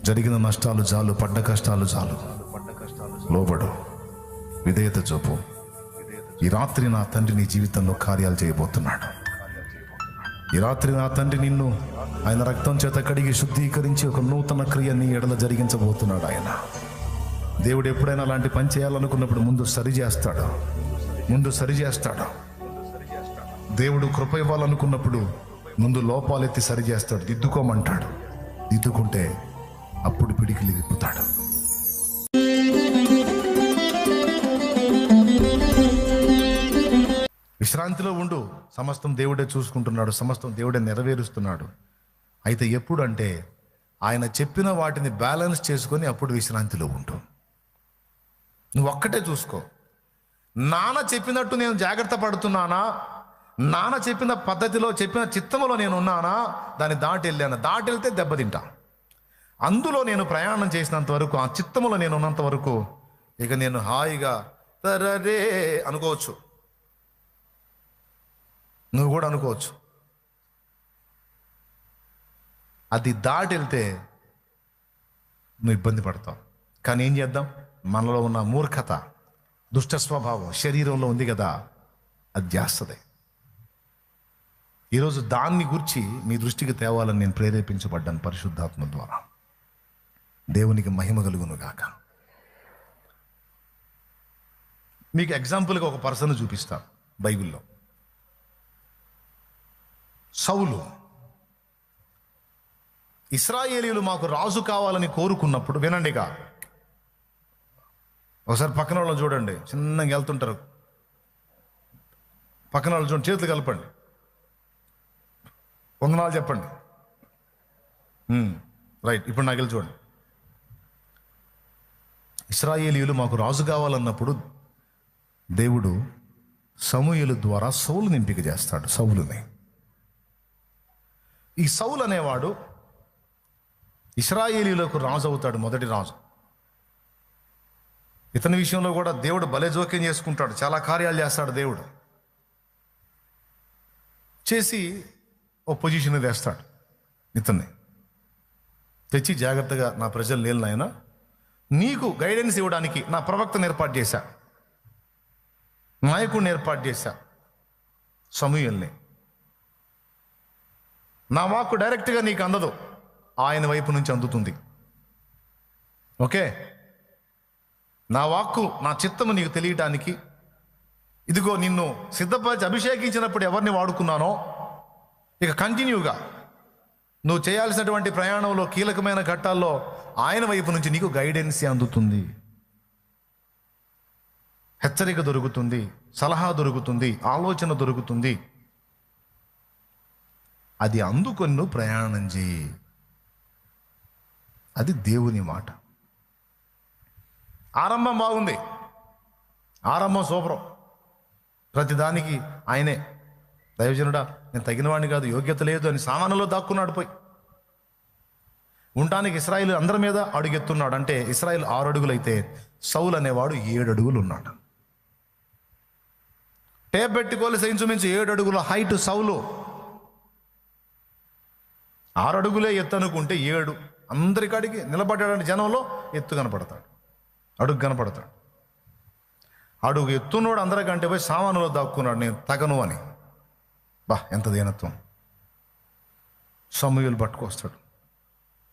జరిగిన నష్టాలు చాలు, పడ్డ కష్టాలు చాలు. లోబడు, విధేయత చూపు. ఈ రాత్రి నా తండ్రి నీ జీవితంలో కార్యాలు చేయబోతున్నాడు. ఈ రాత్రి నా తండ్రి నిన్ను ఆయన రక్తం చేత కడిగి శుద్ధీకరించి ఒక నూతన క్రియ నీ ఎడల జరిగించబోతున్నాడు. ఆయన దేవుడు ఎప్పుడైనా అలాంటి పని చేయాలనుకున్నప్పుడు ముందు సరిచేస్తాడు. దేవుడు కృప ఇవ్వాలనుకున్నప్పుడు ముందు లోపాలెత్తి సరిచేస్తాడు, దిద్దుకోమంటాడు. దిద్దుకుంటే అప్పుడు పిడికిలి విప్పుతాడు. విశ్రాంతిలో ఉండు. సమస్తం దేవుడే చూసుకుంటున్నాడు, సమస్తం దేవుడే నెరవేరుస్తున్నాడు. అయితే ఎప్పుడు అంటే ఆయన చెప్పిన వాటిని బ్యాలెన్స్ చేసుకొని అప్పుడు విశ్రాంతిలో ఉండు. నువ్వు ఒక్కటే చూసుకో. నాన్న చెప్పినట్టు నేను జాగ్రత్త పడుతున్నానా, నాన్న చెప్పిన పద్ధతిలో చెప్పిన చిత్తములో నేను ఉన్నానా, దాన్ని దాటి వెళ్తే దెబ్బతింటా. అందులో నేను ప్రయాణం చేసినంత వరకు, ఆ చిత్తములో నేను ఉన్నంత వరకు ఇక నేను హాయిగా తరరే అనుకోవచ్చు. నువ్వు కూడా అనుకోవచ్చు. అది దాటి వెళ్తే నువ్వు ఇబ్బంది పడతావు. కానీ ఏం చేద్దాం, మనలో ఉన్న మూర్ఖత, దుష్ట స్వభావం శరీరంలో ఉంది కదా, అది చేస్తుంది. ఈరోజు దాన్ని గురించి మీ దృష్టికి తేవాలని నేను ప్రేరేపించబడ్డాను పరిశుద్ధాత్మ ద్వారా. దేవునికి మహిమ కలుగును గాక. మీకు ఎగ్జాంపుల్గా ఒక పర్సన్ చూపిస్తాను బైబిల్లో. సౌలు. ఇశ్రాయేలీయులు మాకు రాజు కావాలని కోరుకున్నప్పుడు, వినండిగా, ఒకసారి పక్కన వాళ్ళని చూడండి, చిన్నగా వెళ్తుంటారు. పక్కన వాళ్ళు చూడండి, చేతులు కలపండి, వందనాలు చెప్పండి. రైట్. ఇప్పుడు నాకు చూడండి. ఇశ్రాయేలీయులు మాకు రాజు కావాలన్నప్పుడు దేవుడు సమూయేలు ద్వారా సౌలుని ఎంపిక చేస్తాడు. సౌలుని, ఈ సౌలు అనేవాడు ఇశ్రాయేలీయులకు రాజు అవుతాడు, మొదటి రాజు. ఇతని విషయంలో కూడా దేవుడు భలే జోక్యం చేసుకుంటాడు, చాలా కార్యాలు చేస్తాడు. దేవుడు చేసి ఓ పొజిషన్ తెస్తాడు. ఇతన్ని తెచ్చి జాగ్రత్తగా, నా ప్రజలు లేని నాయన, నీకు గైడెన్స్ ఇవ్వడానికి నా ప్రవక్తను ఏర్పాటు చేశా, నాయకుడిని ఏర్పాటు చేశా, సమూయేలుని. నా వాక్కు డైరెక్ట్గా నీకు అందదు, ఆయన వైపు నుంచి అందుతుంది. ఓకే, నా వాక్కు, నా చిత్తము నీకు తెలియటానికి, ఇదిగో నిన్ను సిద్ధపరిచి అభిషేకించినప్పుడు ఎవరిని వాడుకున్నానో, ఇక కంటిన్యూగా నువ్వు చేయాల్సినటువంటి ప్రయాణంలో కీలకమైన ఘట్టాల్లో ఆయన వైపు నుంచి నీకు గైడెన్స్ అందుతుంది, హెచ్చరిక దొరుకుతుంది, సలహా దొరుకుతుంది, ఆలోచన దొరుకుతుంది. అది అందుకొని నువ్వు ప్రయాణం చేయి. అది దేవుని మాట. ఆరంభం బాగుంది, ఆరంభం సూపరం, ప్రతిదానికి ఆయనే. దైవజనుడా, నేను తగిన వాడిని కాదు, యోగ్యత లేదు అని సామానులో దాక్కున్నాడు. పోయి ఉండటానికి ఇశ్రాయేలు అందరి మీద అడుగెత్తున్నాడు. అంటే ఇశ్రాయేలు 6 అడుగులైతే సౌలు అనేవాడు 7 అడుగులు ఉన్నాడు. టేప్ పెట్టుకోవాలి, ఇంచుమించు 7 అడుగుల హైట్ సౌలు. 6 అడుగులే ఎత్తు అనుకుంటే 7 అందరికాడికి నిలబడ్డాడంటే జనంలో ఎత్తు కనపడతాడు, అడుగు కనపడతాడు. అడుగు ఎత్తున్నోడు అందరికంటే పోయి సామానులో దాక్కున్నాడు, నేను తగను అని. బా, ఎంత దీనత్వం. సమూయేలు పట్టుకొస్తాడు.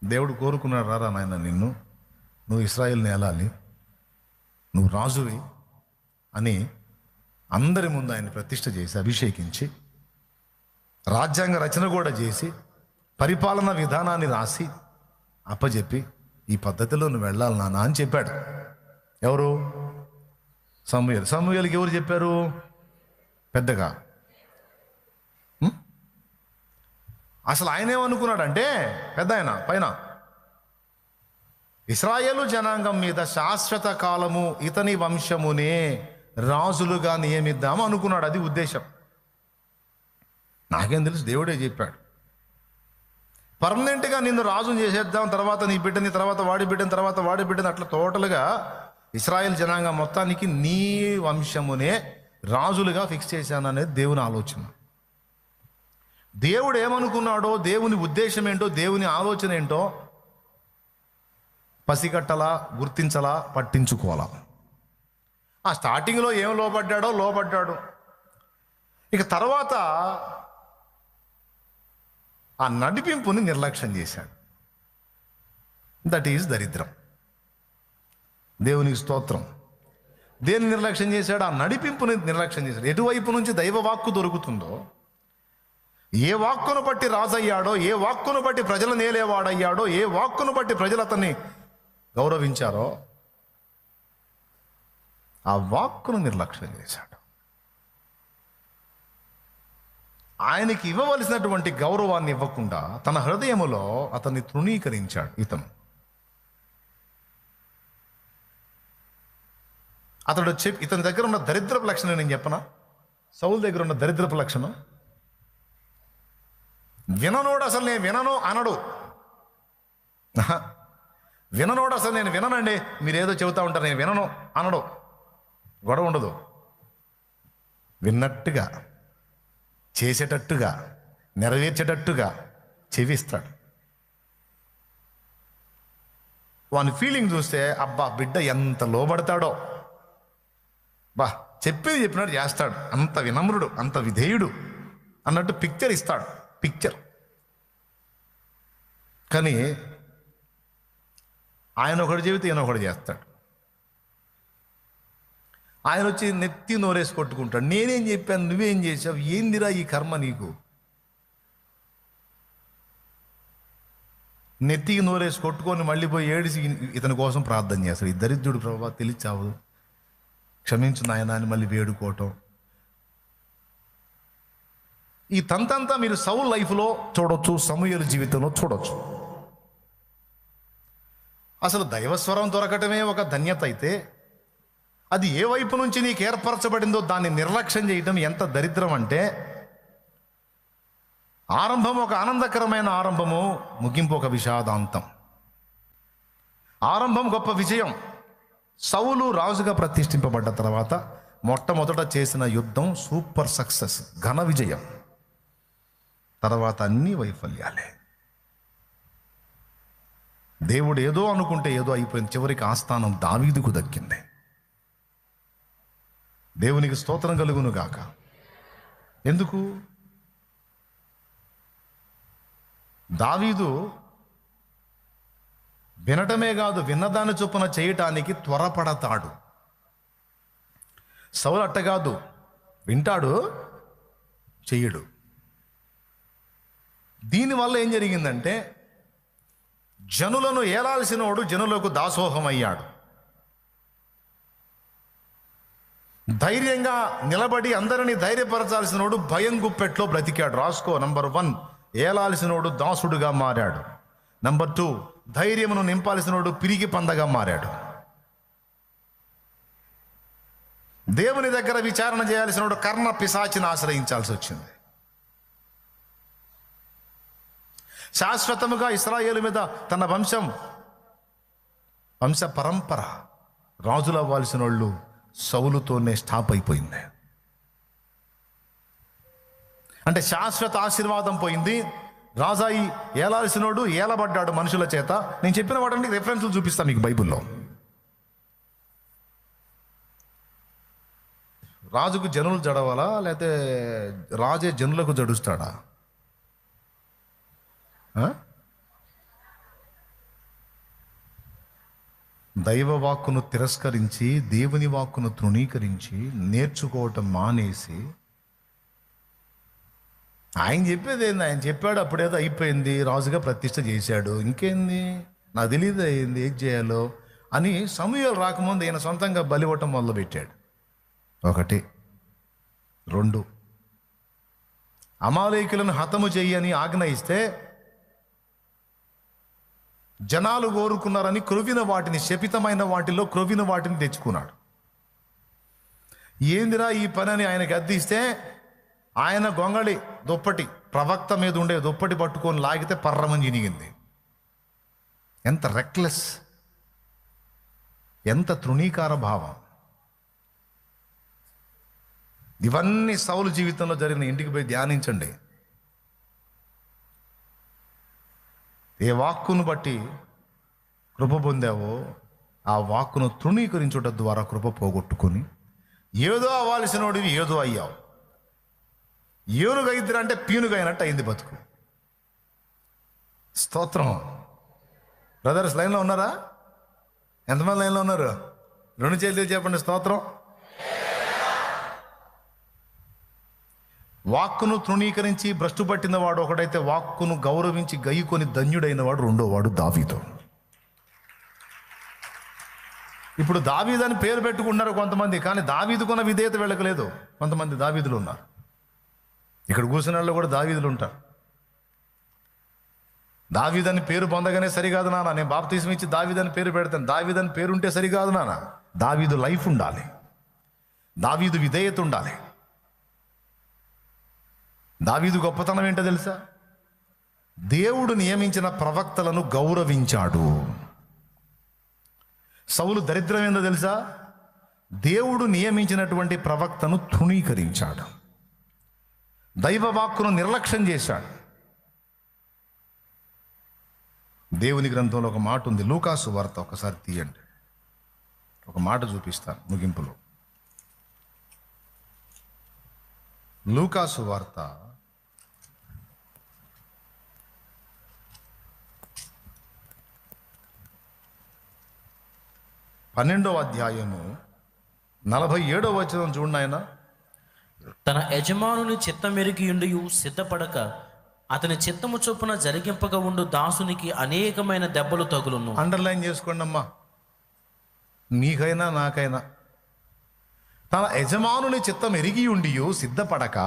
దేవుడు కోరుకున్నాడు, రారా నాయన, నువ్వు ఇశ్రాయేలుని ఏలాలి, నువ్వు రాజువి అని అందరి ముందు ఆయన ప్రతిష్ఠ చేసి అభిషేకించి రాజ్యాంగ రచన కూడా చేసి పరిపాలన విధానాన్ని రాసి అప్పచెప్పి, ఈ పద్ధతిలో నువ్వు వెళ్ళాలి నాన్న అని చెప్పాడు. ఎవరు? సమూయేలు. సమూయేలుకి ఎవరు చెప్పారు? పెద్దగా. అసలు ఆయన ఏమనుకున్నాడంటే, పెద్ద ఆయన పైన ఇశ్రాయేలు జనాంగం మీద శాశ్వత కాలము ఇతని వంశమునే రాజులుగా నియమిద్దాము అనుకున్నాడు. అది ఉద్దేశం. నాకేం తెలుసు, దేవుడే చెప్పాడు. పర్మనెంట్గా నిన్ను రాజుని చేసేద్దాం, తర్వాత నీ బిడ్డని, తర్వాత వాడి బిడ్డని, తర్వాత వాడి బిడ్డని, అట్లా టోటల్గా ఇశ్రాయేల్ జనాంగం మొత్తానికి నీ వంశమునే రాజులుగా ఫిక్స్ చేశాననేది దేవుని ఆలోచన. దేవుడు ఏమనుకున్నాడో, దేవుని ఉద్దేశం ఏంటో, దేవుని ఆలోచన ఏంటో పసిగట్టలా, గుర్తించలా, పట్టించుకోవాలా. ఆ స్టార్టింగ్లో ఏం లోబడ్డాడు. ఇక తర్వాత ఆ నడిపింపుని నిర్లక్ష్యం చేశాడు. దట్ ఈజ్ దరిద్రం. దేవునికి స్తోత్రం. దేన్ని నిర్లక్ష్యం చేశాడు? ఆ నడిపింపుని నిర్లక్ష్యం చేశాడు. ఎటువైపు నుంచి దైవ వాక్కు దొరుకుతుందో, ఏ వాక్కును బట్టి రాజయ్యాడో, ఏ వాక్కును బట్టి ప్రజలు నేలేవాడయ్యాడో, ఏ వాక్కును బట్టి ప్రజలు అతన్ని గౌరవించారో ఆ వాక్కును నిర్లక్ష్యం చేశాడు. ఆయనకి ఇవ్వవలసినటువంటి గౌరవాన్ని ఇవ్వకుండా తన హృదయములో అతన్ని తృణీకరించాడు. ఇతని దగ్గర ఉన్న దరిద్రపు లక్షణం నేను చెప్పనా? సౌలు దగ్గర ఉన్న దరిద్రపు లక్షణం, విననోడు అసలు నేను వినను అనడు. విననోడు అసలు నేను విననండి, మీరేదో చెబుతా ఉంటారు, నేను వినను అనడు. గొడవ ఉండదు. విన్నట్టుగా, చేసేటట్టుగా, నెరవేర్చేటట్టుగా చెవిస్తాడు. వాని ఫీలింగ్ చూస్తే అబ్బా బిడ్డ ఎంత లోబడతాడో, బా చెప్పేది చెప్పినట్టు చేస్తాడు, అంత వినమ్రుడు, అంత విధేయుడు అన్నట్టు పిక్చర్ ఇస్తాడు. కానీ ఆయన ఒకటి చెబితే ఈయన ఒకటి చేస్తాడు. ఆయన వచ్చి నెత్తి నోరేసి కొట్టుకుంటాడు. నేనేం చెప్పాను, నువ్వేం చేసావు, ఏందిరా ఈ కర్మ నీకు? నెత్తికి నోరేసి కొట్టుకొని మళ్ళీ పోయి ఏడిసి ఇతని కోసం ప్రార్థన చేస్తాడు. ఈ దరిద్రుడు, ప్రభా తెలిచావు, క్షమించు నాయనా అని మళ్ళీ వేడుకోవటం. ఈ తంతంతా మీరు సౌలు లైఫ్లో చూడొచ్చు, సమూయేలు జీవితంలో చూడొచ్చు. అసలు దైవస్వరం దొరకటమే ఒక ధన్యత అయితే, అది ఏ వైపు నుంచి నీకు ఏర్పరచబడిందో దాన్ని నిర్లక్ష్యం చేయటం ఎంత దరిద్రం అంటే, ఆరంభం ఒక ఆనందకరమైన ఆరంభము, ముగింపు ఒక విషాదాంతం. ఆరంభం గొప్ప విజయం. సౌలు రాజుగా ప్రతిష్ఠింపబడ్డ తర్వాత మొట్టమొదట చేసిన యుద్ధం సూపర్ సక్సెస్, ఘన విజయం. తర్వాత అన్ని వైఫల్యాలే. దేవుడు ఏదో అనుకుంటే ఏదో అయిపోయింది. చివరికి ఆస్థానం దావీదుకు దక్కింది. దేవునికి స్తోత్రం కలుగును గాక. ఎందుకు? దావీదు వినటమే కాదు, విన్నదాన్ని చొప్పున చేయటానికి త్వరపడతాడు. సౌలు అట్ట కాదు, వింటాడు, చెయ్యడు. దీనివల్ల ఏం జరిగిందంటే, జనులను ఏలాల్సినోడు జనులకు దాసోహం అయ్యాడు. ధైర్యంగా నిలబడి అందరినీ ధైర్యపరచాల్సినోడు భయం గుప్పెట్లో బ్రతికాడు. రాసుకో. నంబర్ 1, ఏలాల్సినోడు దాసుడుగా మారాడు. నంబర్ 2, ధైర్యమును నింపాల్సినోడు పిరికి పందగా మారాడు. దేవుని దగ్గర విచారణ చేయాల్సినోడు కర్ణ పిశాచిని ఆశ్రయించాల్సి వచ్చింది. శాశ్వతముగా ఇశ్రాయేలు మీద తన వంశ పరంపర రాజులు అవ్వాల్సిన వాళ్ళు సౌలుతోనే స్టాప్ అయిపోయింది. అంటే శాశ్వత ఆశీర్వాదం పోయింది. రాజాయి ఏలాల్సినోడు ఏలబడ్డాడు మనుషుల చేత. నేను చెప్పిన వాటిని రెఫరెన్స్లు చూపిస్తాను మీకు బైబిల్లో. రాజుకు జనులు జడవాలా, లేకపోతే రాజే జనులకు జడుస్తాడా? దైవ వాక్కును తిరస్కరించి, దేవుని వాక్కును తృణీకరించి, నేర్చుకోవటం మానేసి, ఆయన చెప్పేది ఏంది, ఆయన చెప్పాడు, అప్పుడేదో అయిపోయింది, రాజుగా ప్రతిష్ఠ చేశాడు, ఇంకేంది నాకు తెలియదు అయింది ఏం చేయాలో అని సమూయేలు రాకముందు ఈయన సొంతంగా బలివ్వటం మొదలుపెట్టాడు. 1, 2, అమాలేకులను హతము చెయ్యని ఆజ్ఞ ఇస్తే జనాలు కోరుకున్నారని క్రొవ్విన వాటిని, శపితమైన వాటిలో క్రొవ్విన వాటిని తెచ్చుకున్నాడు. ఏందిరా ఈ పని అని ఆయనకి అద్దిస్తే ఆయన గొంగళి దుప్పటి, ప్రవక్త మీద ఉండే దుప్పటి పట్టుకొని లాగితే పర్రమని చినిగింది. ఎంత రెక్లెస్, ఎంత తృణీకార భావం. ఇవన్నీ సౌలు జీవితంలో జరిగిన. ఇంటికి పోయి ధ్యానించండి. ఏ వాక్కును బట్టి కృప పొందావో ఆ వాక్కును తృణీకరించుట ద్వారా కృప పోగొట్టుకొని ఏదో అవ్వాల్సినోడివి ఏదో అయ్యావు. ఏనుగైద్దిరా అంటే పీనుగైనట్టు అయింది బతుకు. స్తోత్రం. బ్రదర్స్ లైన్లో ఉన్నారా? ఎంతమంది లైన్లో ఉన్నారు? 2 చేతులు చెప్పండి స్తోత్రం. వాక్కును తృణీకరించి భ్రష్టు పట్టిన వాడు ఒకడైతే, వాక్కును గౌరవించి గయ్యుకొని ధన్యుడైన వాడు రెండోవాడు దావీదు. ఇప్పుడు దావీదు అని పేరు పెట్టుకున్నారు కొంతమంది, కానీ దావీదుకున్న విధేయత వెళ్ళకలేదు. కొంతమంది దావీదులు ఉన్నారు. ఇక్కడ కూర్చున్న వాళ్ళు కూడా దావీదులు ఉంటారు. దావీదని పేరు పొందగానే సరికాదు నాన్న, నేను బాప్తిస్మం ఇచ్చి దావీదని పేరు పెడతాను. దావీదని పేరు ఉంటే సరికాదు నాన్న. దావీదు లైఫ్ ఉండాలి, దావీదు విధేయత ఉండాలి. దావీదు గొప్పతనం ఏంటో తెలుసా? దేవుడు నియమించిన ప్రవక్తలను గౌరవించాడు. సౌలు దరిద్రం ఏందో తెలుసా? దేవుడు నియమించినటువంటి ప్రవక్తను తృణీకరించాడు, దైవ వాక్కును నిర్లక్ష్యం చేశాడు. దేవుని గ్రంథంలో ఒక మాట ఉంది, లూకాసు వార్త ఒకసారి తీయండి, ఒక మాట చూపిస్తాను ముగింపులో. లూకాసు వార్త 12వ అధ్యాయము 47వ వచనం చూడండి. ఆయన తన యజమానుని చిత్తమెరిగియుండియు సిద్ధపడక అతని చిత్తము చొప్పున జరిగింపక ఉండు దాసునికి అనేకమైన దెబ్బలు తగులును. అండర్లైన్ చేసుకోండి అమ్మా, మీకైనా నాకైనా. తన యజమానుని చిత్తం ఎరిగి ఉండియు సిద్ధపడక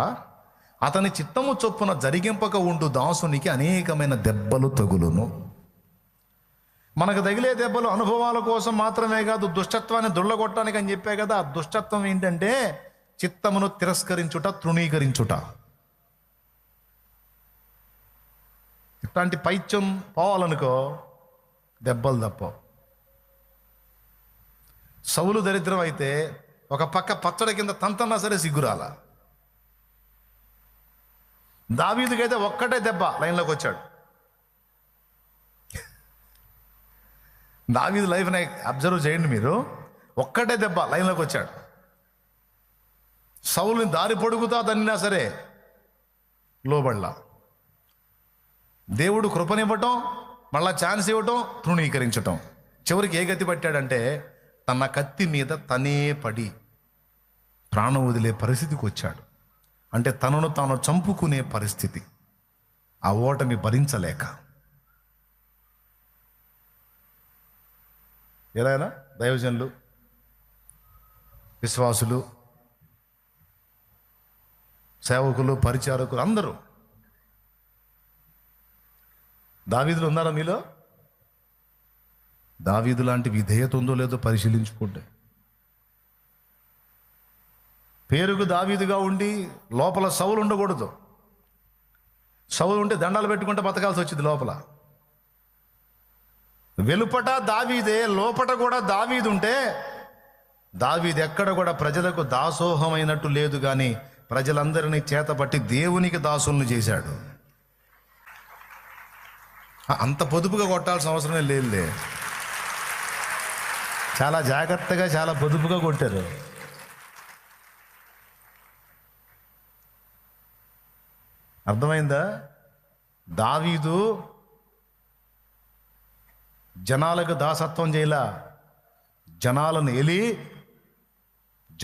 అతని చిత్తము చొప్పున జరిగింపక ఉండు దాసునికి అనేకమైన దెబ్బలు తగులును. మనకు తగిలే దెబ్బలు అనుభవాల కోసం మాత్రమే కాదు, దుష్టత్వాన్ని దుళ్ళగొట్టడానికి అని చెప్పే కదా. ఆ దుష్టత్వం ఏంటంటే చిత్తమును తిరస్కరించుట, తృణీకరించుట. ఇట్లాంటి పైత్యం పోవాలనుకో దెబ్బలు తప్ప. సౌలు దరిద్రం అయితే ఒక పక్క పచ్చడి కింద తంతన్నా సరే సిగ్గురాల. దావీదుకైతే ఒక్కటే దెబ్బ, లైన్లోకి వచ్చాడు. దావీదు లైఫ్ని అబ్జర్వ్ చేయండి మీరు, ఒక్కటే దెబ్బ లైన్లోకి వచ్చాడు. సౌలుని దారి పొడుగుతా దన్నినా సరే లోబడలా. దేవుడు కృపనివ్వటం, మళ్ళా ఛాన్స్ ఇవ్వటం, తృణీకరించటం. చివరికి ఏ గతి పట్టాడంటే తన కత్తి మీద తనే పడి ప్రాణం వదిలే పరిస్థితికి వచ్చాడు. అంటే తనను తాను చంపుకునే పరిస్థితి, ఆ ఓటమి భరించలేక. ఎలాగైనా దైవజనులు, విశ్వాసులు, సేవకులు, పరిచారకులు అందరూ దావీదులు ఉన్నారా మీలో? దావీదు లాంటి విధేయత ఉందో లేదో పరిశీలించుకోండి. పేరుకు దావీదుగా ఉండి లోపల సౌలు ఉండకూడదు. సౌలు ఉంటే దండాలు పెట్టుకుంటే బతకాల్సి వచ్చింది లోపల. వెలుపట దావీదే, లోపట కూడా దావీదు ఉంటే దావీదు ఎక్కడ కూడా ప్రజలకు దాసోహమైనట్టు లేదు, కానీ ప్రజలందరినీ చేతపట్టి దేవునికి దాసులను చేశాడు. అంత పొదుపుగా కొట్టాల్సిన అవసరమే లేదులే. చాలా జాగ్రత్తగా, చాలా పొదుపుగా కొట్టారు. అర్థమైందా? దావీదు జనాలకు దాసత్వం చేయలా, జనాలను ఎలి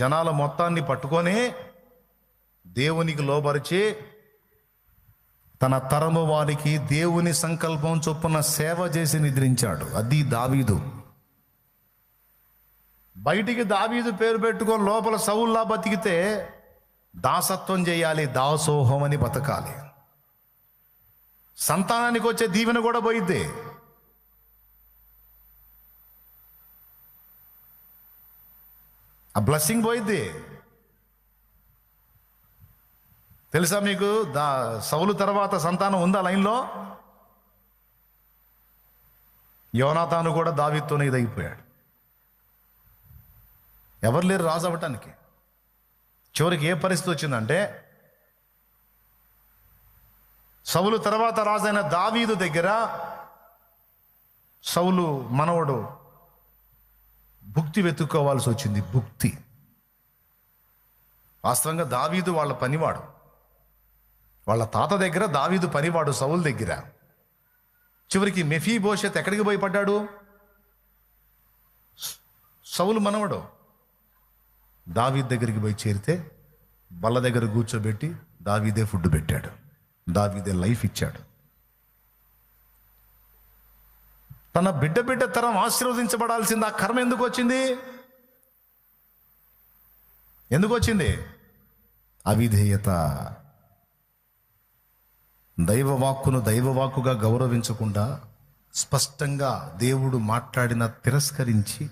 జనాల మొత్తాన్ని పట్టుకొని దేవునికి లోబరిచి తన తరము వారికి దేవుని సంకల్పం చొప్పున సేవ చేసి నిద్రించాడు. అది దావీదు. బయటికి దావీదు పేరు పెట్టుకొని లోపల సౌల్లా బతికితే దాసత్వం చేయాలి, దాసోహం అని బతకాలి. సంతానానికి వచ్చే దీవెన కూడా పోయిద్ది. ఆ బ్లెస్సింగ్ పోయిద్ది. తెలుసా మీకు? సౌలు తర్వాత సంతానం ఉందా లైన్లో? యోనాతాను కూడా దావీదుతోనే ఇదైపోయాడు. ఎవరు లేరు రాజు అవ్వటానికి. చివరికి ఏ పరిస్థితి వచ్చిందంటే సౌలు తర్వాత రాజైన దావీదు దగ్గర సౌలు మనవడు భుక్తి వెతుక్కోవాల్సి వచ్చింది. భుక్తి. వాస్తవంగా దావీదు వాళ్ళ పనివాడు, వాళ్ళ తాత దగ్గర దావీదు పనివాడు సౌలు దగ్గర. చివరికి మెఫీబోషెత్ ఎక్కడికి పోయి పడ్డాడు? సౌలు మనవడు దావీదు దగ్గరికి పోయి చేరితే బల్ల దగ్గర కూర్చోబెట్టి దావీదే ఫుడ్ పెట్టాడు, దావీదే లైఫ్ ఇచ్చాడు. తన బిడ్డ తరం ఆశీర్వదించబడాల్సింది ఆ కర్మ ఎందుకు వచ్చింది? ఎందుకు వచ్చింది? అవిధేయత. దైవవాక్కును దైవవాక్కుగా గౌరవించకుండా స్పష్టంగా దేవుడు మాట్లాడిన తిరస్కరించి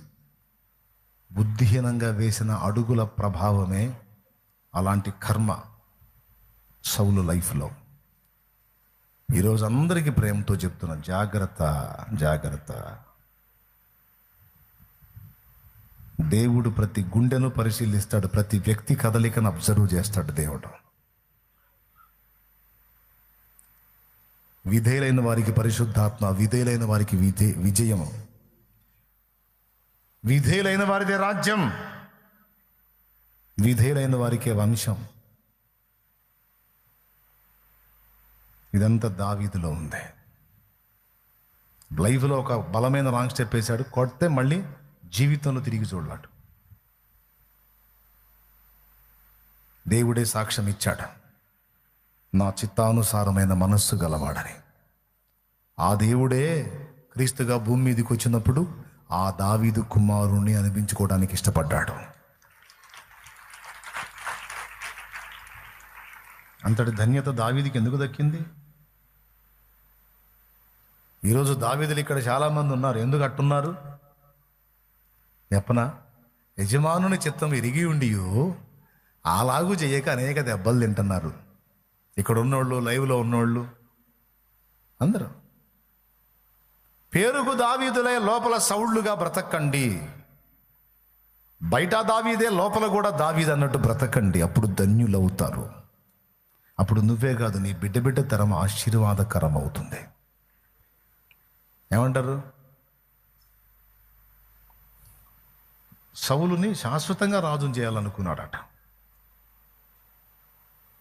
బుద్ధిహీనంగా వేసిన అడుగుల ప్రభావమే అలాంటి కర్మ సౌలు లైఫ్లో. ఈరోజు అందరికీ ప్రేమతో చెప్తున్నా, జాగ్రత్త జాగ్రత్త. దేవుడు ప్రతి గుండెను పరిశీలిస్తాడు, ప్రతి వ్యక్తి కదలికను అబ్జర్వ్ చేస్తాడు దేవుడు. విధేయులైన వారికి పరిశుద్ధాత్మ, విధేయులైన వారికి విజయము, విధేయులైన వారిదే రాజ్యం, విధేయులైన వారికే వంశం. ఇదంతా దావీదులో ఉంది. లైఫ్లో ఒక బలమైన రాంగ్ స్టెప్ వేశాడు, కొడితే మళ్ళీ జీవితంలో తిరిగి చూడలాడు. దేవుడే సాక్ష్యం ఇచ్చాడు, నా చిత్తానుసారమైన మనస్సు గలవాడని. ఆ దేవుడే క్రీస్తుగా భూమి మీదకి వచ్చినప్పుడు ఆ దావీదు కుమారుణ్ణి అనిపించుకోవడానికి ఇష్టపడ్డాడు. అంతటి ధన్యత దావీదుకి ఎందుకు దక్కింది? ఈరోజు దావీదులు ఇక్కడ చాలామంది ఉన్నారు. ఎందుకు అట్టున్నారు చెప్పనా? యజమానుని చిత్తం ఎరిగి ఉండియో అలాగూ చేయక అనేక దెబ్బలు తింటున్నారు. ఇక్కడ ఉన్నోళ్ళు, లైవ్లో ఉన్నోళ్ళు అందరూ. పేరుకు దావీదులే లోపల సౌళ్ళుగా బ్రతకండి. బయట దావీదే, లోపల కూడా దావీదు అన్నట్టు బ్రతకండి. అప్పుడు ధన్యులవుతారు. అప్పుడు నువ్వే కాదు, నీ బిడ్డ తరం ఆశీర్వాదకరం అవుతుంది. ఏమంటారు? సౌలుని శాశ్వతంగా రాజుని చేయాలనుకున్నాడట.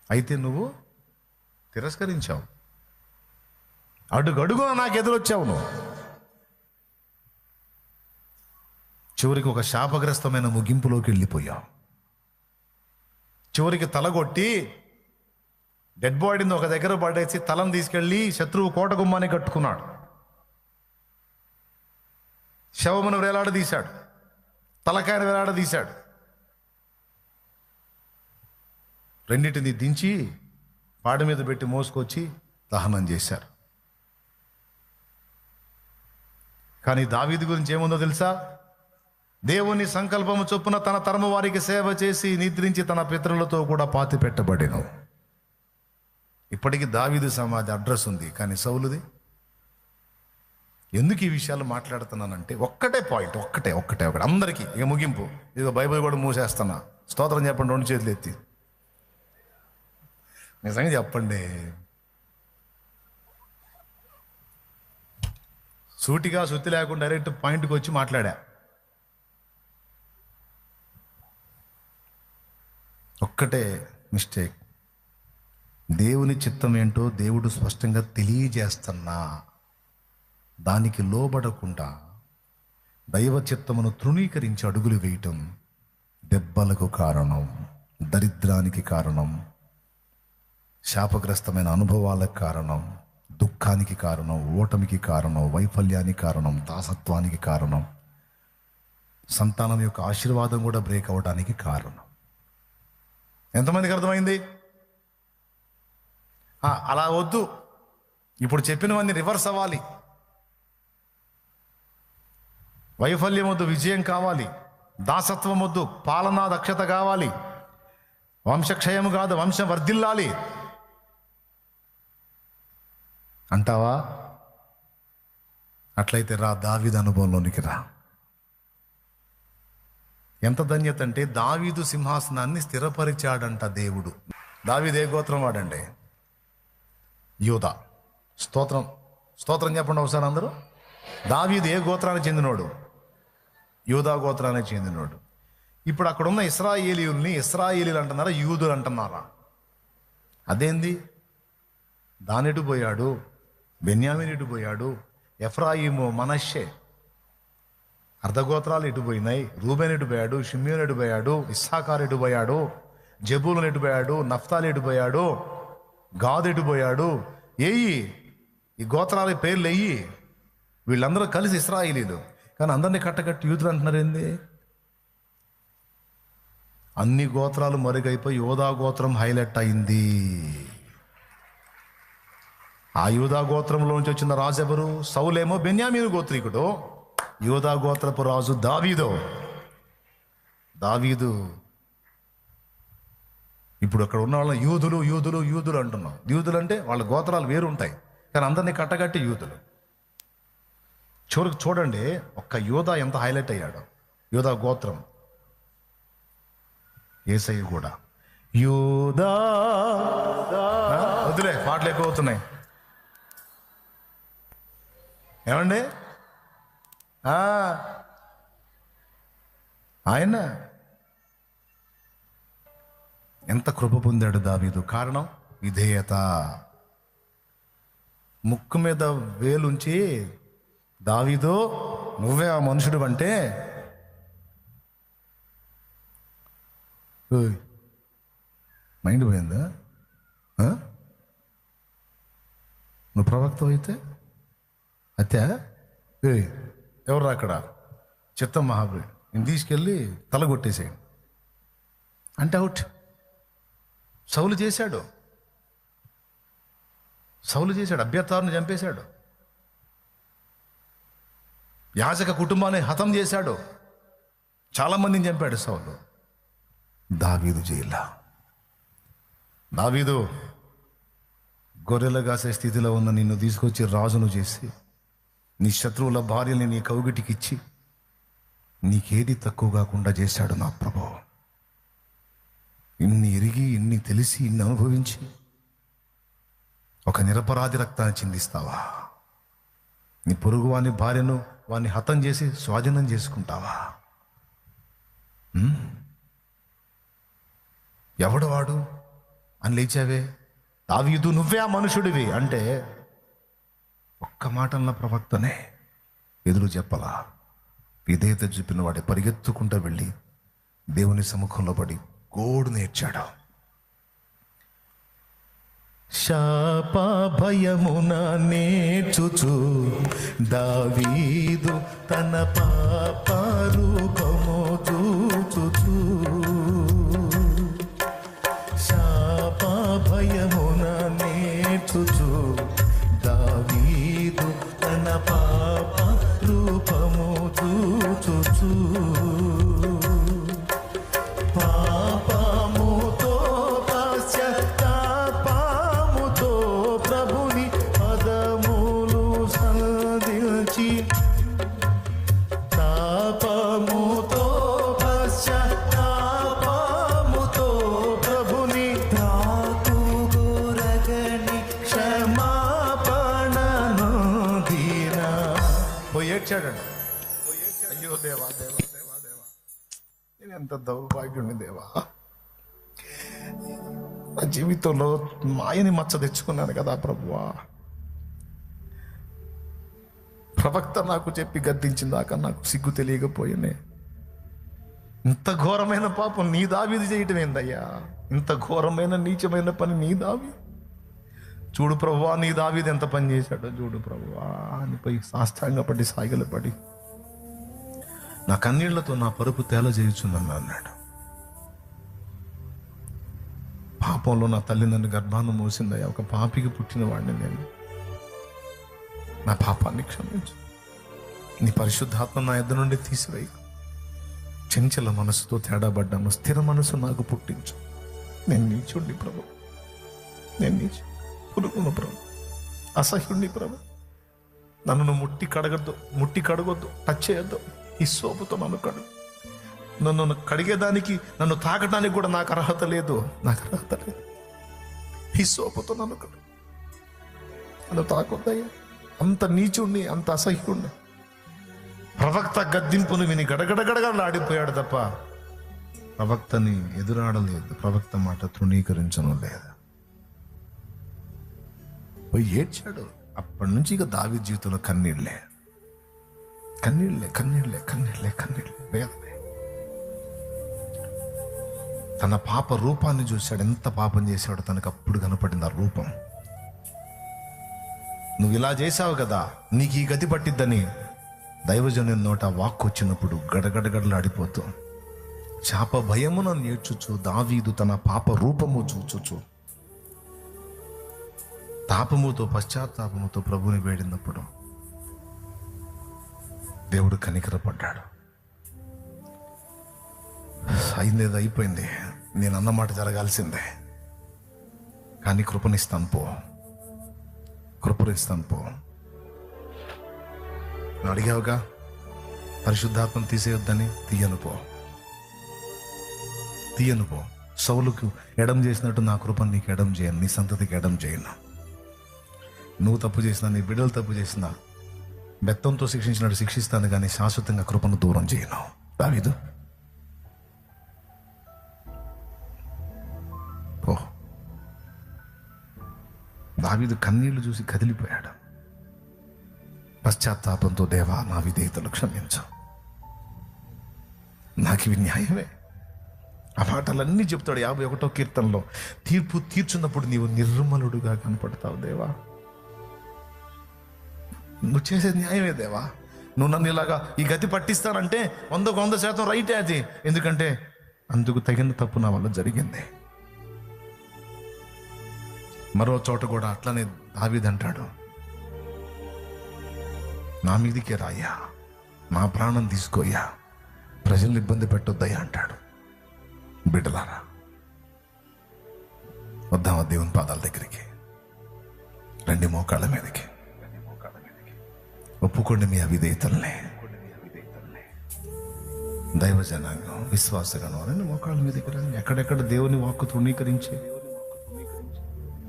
అయితే నువ్వు తిరస్కరించావు, అడుగడుగున నాకు ఎదురొచ్చావు నువ్వు. చివరికి ఒక శాపగ్రస్తమైన ముగింపులోకి వెళ్ళిపోయావు. చివరికి తలగొట్టి డెడ్ బాడీని ఒక దగ్గర పడేసి తలను తీసుకెళ్ళి శత్రువు కోట గుమ్మాన్ని కట్టుకున్నాడు. శవమును వేలాడదీశాడు, తలకాయను వేలాడదీశాడు. రెండింటిని దించి పాడి మీద పెట్టి మోసుకొచ్చి దహనం చేశారు. కానీ దావీదు గురించి ఏముందో తెలుసా? దేవుని సంకల్పము చొప్పున తన తరము వారికి సేవ చేసి నిద్రించి తన పితరులతో కూడా పాతి పెట్టబడెను. ఇప్పటికీ దావీదు సమాధి అడ్రస్ ఉంది, కానీ సౌలుది. ఎందుకు ఈ విషయాలు మాట్లాడుతున్నానంటే ఒక్కటే పాయింట్, ఒక్కటే అందరికీ ఇక ముగింపు. ఇక బైబిల్ కూడా మూసేస్తున్నా. స్తోత్రం చెప్పండి, 2 చేతులు ఎత్తి. నిజంగా చెప్పండి. సూటిగా సుత్తి లేకుండా డైరెక్ట్ పాయింట్కి వచ్చి మాట్లాడా. ఒక్కటే మిస్టేక్. దేవుని చిత్తం ఏంటో దేవుడు స్పష్టంగా తెలియజేస్తున్నా దానికి లోబడకుండా దైవ చిత్తమును తృణీకరించి అడుగులు వేయటం దెబ్బలకు కారణం, దరిద్రానికి కారణం, శాపగ్రస్తమైన అనుభవాలకు కారణం, దుఃఖానికి కారణం, ఓటమికి కారణం, వైఫల్యానికి కారణం, దాసత్వానికి కారణం, సంతానం యొక్క ఆశీర్వాదం కూడా బ్రేక్ అవ్వడానికి కారణం. ఎంతమందికి అర్థమైంది? అలా వద్దు, ఇప్పుడు చెప్పినవన్నీ రివర్స్ అవ్వాలి. వైఫల్యం వద్దు, విజయం కావాలి. దాసత్వం వద్దు, పాలనా దక్షత కావాలి. వంశక్షయం కాదు, వంశం వర్ధిల్లాలి అంటావా? అట్లయితే రా, దావీదు అనుభవంలోనికి రా. ఎంత ధన్యత అంటే దావీదు సింహాసనాన్ని స్థిరపరిచాడంట దేవుడు. దావీదు ఏ గోత్రం వాడండి? యూదా. స్తోత్రం చెప్పండి ఒకసారి అందరూ. దావీదు ఏ గోత్రానికి చెందినోడు? యూదా గోత్రానికి చెందినోడు. ఇప్పుడు అక్కడ ఉన్న ఇశ్రాయేలీయుల్ని ఇశ్రాయేలీలు అంటున్నారా, యూదులు అంటున్నారా? అదేంది? దానెటు పోయాడు, బెన్యామీను ఎటు పోయాడు, ఎఫ్రాయిము మనష్షే అర్ధగోత్రాలు ఎటు పోయినాయి, రూబేన్ ఎటు పోయాడు, షిమ్యోను ఎటు పోయాడు, ఇస్సాకారు ఎటు పోయాడు, జబూలన్ ఎటు పోయాడు, నఫ్తాలి ఎటు పోయాడు, గాదు ఎటు పోయాడు? ఏయి ఈ గోత్రాల పేర్లు వెయ్యి. వీళ్ళందరూ కలిసి ఇశ్రాయేలీలు, కానీ అందరినీ కట్టకట్టి యూదులు అంటున్నారు ఏంది? అన్ని గోత్రాలు మరుగైపోయి యోధా గోత్రం హైలైట్ అయింది. ఆ యూదా గోత్రంలోంచి వచ్చిన రాజు ఎవరు? సౌలేమో బెన్యామీను గోత్రీకుడు. యూదా గోత్రపు రాజు దావీదు. ఇప్పుడు అక్కడ ఉన్న వాళ్ళని యూదులు అంటున్నాం. యూదులు అంటే వాళ్ళ గోత్రాలు వేరు ఉంటాయి, కానీ అందరినీ కట్టగట్టి యూదులు. చూడండి ఒక్క యూదా ఎంత హైలైట్ అయ్యాడు. యూదా గోత్రం. యేసయ్య కూడా యూదా. వదిలే, పాటలు ఎక్కువ అవుతున్నాయి. ఏమండి? ఆయన ఎంత కృప పొందాడు దావీదు. కారణం విధేయత. ముక్కు మీద వేలుంచి, దావీదు నువ్వే ఆ మనుషుడు అంటే, మైండ్ పోయిందా? నువ్వు ప్రవక్త అయితే అత్తే ఎవరు అక్కడ? చిత్తం మహాబలి, నేను తీసుకెళ్ళి తల కొట్టేసేయండి అంటే అవుట్. సౌలు చేశాడు, అబ్యాతారుని చంపేశాడు, యాజక కుటుంబాన్ని హతం చేశాడు, చాలామందిని చంపాడు సౌలు. దావీదు జైలా. దావీదు గొర్రెలు కాసే స్థితిలో ఉన్న నిన్ను తీసుకొచ్చి రాజును చేసి, నీ శత్రువుల భార్యని నీ కౌగిటికిచ్చి, నీకేది తక్కువ కాకుండా చేశాడు నా ప్రభువు. ఇన్ని ఎరిగి, ఇన్ని తెలిసి, ఇన్ని అనుభవించి ఒక నిరపరాధి రక్తాన్ని చిందిస్తావా? నీ పొరుగు వాని భార్యను వాన్ని హతం చేసి స్వాధీనం చేసుకుంటావా? ఎవడు వాడు అని లేచావే. దావీదు నువ్వే ఆ మనుషుడివి అంటే ఒక్క మాటన్న ప్రవక్తనే ఎదురు చెప్పలా. విధేయత చూపిన వాడి పరిగెత్తుకుంటూ వెళ్ళి దేవుని సముఖంలో పడి గోడు నేర్చాడు. శాప భయమున నేర్చుచు దావీదు తన పాప రూపము చూచుచు, శాప భయమున నేర్చుచు దావీదు తన పాప రూపము చూచుచు, పాపముతో పశ్చాత్తాపముతో ప్రభుని పదములు సంధించి, తాపముతో పశ్చాత్తాపముతో ప్రభుని తాకురగని క్షమాపణను దీన ఏడ్చాడండి. అయ్యో దేవా దేవా దేవా దేవా, నేను ఎంత దౌర్భాగ్యుని దేవా. నా జీవితంలో మాయని మచ్చ తెచ్చుకున్నాను కదా ప్రభువా. ప్రవక్త నాకు చెప్పి గద్దించిందాక నాకు సిగ్గు తెలియకపోయినే. ఇంత ఘోరమైన పాపం నీ దావీదు చేయటం ఏందయ్యా? ఇంత ఘోరమైన నీచమైన పని నీ దావీదు. చూడు ప్రభువా, నీ దావీదు ఎంత పని చేశాడో చూడు ప్రభువా అని పోయి సాష్టాంగపడి సాగిలపడి నా కన్నీళ్లతో నా పరుపు తేల చేయుచున్నాను అన్నాడు. పాపంలో నా తల్లి నన్ను గర్భాన్ని మోసిందయ్యా. ఒక పాపికి పుట్టిన వాడిని నేను. నా పాపాన్ని క్షమించు. నీ పరిశుద్ధాత్మ నా ఎద్దు నుండి తీసివేయి. చంచల మనసుతో తేడాబడ్డాను, స్థిర మనసు నాకు పుట్టించు. నేను నీచుండి ప్రభు, నేను నీచు పురుగును ప్రభు, అసహ్యుణ్ణి ప్రభు. నన్ను ముట్టి కడగొద్దు, టచ్ చేయొద్దు. ఈ సోపుతో నన్ను కడుగు. నన్ను కడిగేదానికి, నన్ను తాకడానికి కూడా నాకు అర్హత లేదు. ఈ సోపుతో నన్ను కడుగు. నన్ను తాకొద్దయ్యా. అంత నీచుణ్ణి, అంత అసహ్యుణ్ణి. ప్రవక్త గద్దింపును విని గడగడగడగడలాడిపోయాడు తప్ప ప్రవక్తని ఎదురాడలేదు, ప్రవక్త మాట తృణీకరించను లేదు. పోయి ఏడ్చాడు. అప్పటి నుంచి ఇక దావీదు జీవితంలో కన్నీళ్ళే వేదనే. తన పాప రూపాన్ని చూశాడు, ఎంత పాపం చేశాడు తనకు అప్పుడు కనపడింది ఆ రూపం. నువ్వు ఇలా చేశావు కదా, నీకు ఈ గతి పట్టిద్దని దైవజనుని నోట వాక్కు వచ్చినప్పుడు గడగడగడలాడిపోతూ శాప భయమును నేర్చుచు దావీదు తన పాప రూపము చూచుచు తాపముతో పశ్చాత్తాపముతో ప్రభుని వేడినప్పుడు దేవుడు కనికరపడ్డాడు. అయిందేదో అయిపోయింది, నేను అన్నమాట జరగాల్సిందే, కానీ కృపనిస్తాను పో. నువ్వు అడిగావుగా పరిశుద్ధాత్మను తీసేయొద్దని, తీయను పో. సౌలుకు ఎడం చేసినట్టు నా కృపను నీకు ఎడం చేయను, నీ సంతతికి ఎడం చేయను. నువ్వు తప్పు చేసినా, నీ బిడ్డలు తప్పు చేసినా బెత్తంతో శిక్షించినట్టు శిక్షిస్తాను, కానీ శాశ్వతంగా కృపను దూరం చేయను. దావీదు పో. దావీదు కన్నీళ్లు చూసి కదిలిపోయాడు. పశ్చాత్తాపంతో దేవా నా విధేయతలు క్షమించు, నాకు ఇవి న్యాయమే. ఆ మాటలన్నీ చెప్తాడు 51వ కీర్తనలో. తీర్పు తీర్చున్నప్పుడు నీవు నిర్మలుడుగా కనపడతావు దేవా, నువ్వు చేసేది న్యాయమే దేవా. నువ్వు నన్ను ఇలాగా ఈ గతి పట్టిస్తానంటే 100% రైటే అది, ఎందుకంటే అందుకు తగిన తప్పు నా వల్ల జరిగింది. మరో చోట కూడా అట్లనే దావీదు అంటాడు, నా మీదికే రాయ్యా, నా ప్రాణం తీసుకోయ్యా, ప్రజల్ని ఇబ్బంది పెట్టొద్దయ్యా అంటాడు. బిడ్డలారా, వద్దామా దేవుని పాదాల దగ్గరికి, రండి మోకాళ్ళ మీదకి, ఒప్పుకోండి మీ అవిధేయతల్ని. దైవజనాంగం, విశ్వాసగణం రండి మోకాళ్ళ మీదకి రండి. ఎక్కడెక్కడ దేవుని వాక్కు తృణీకరించి,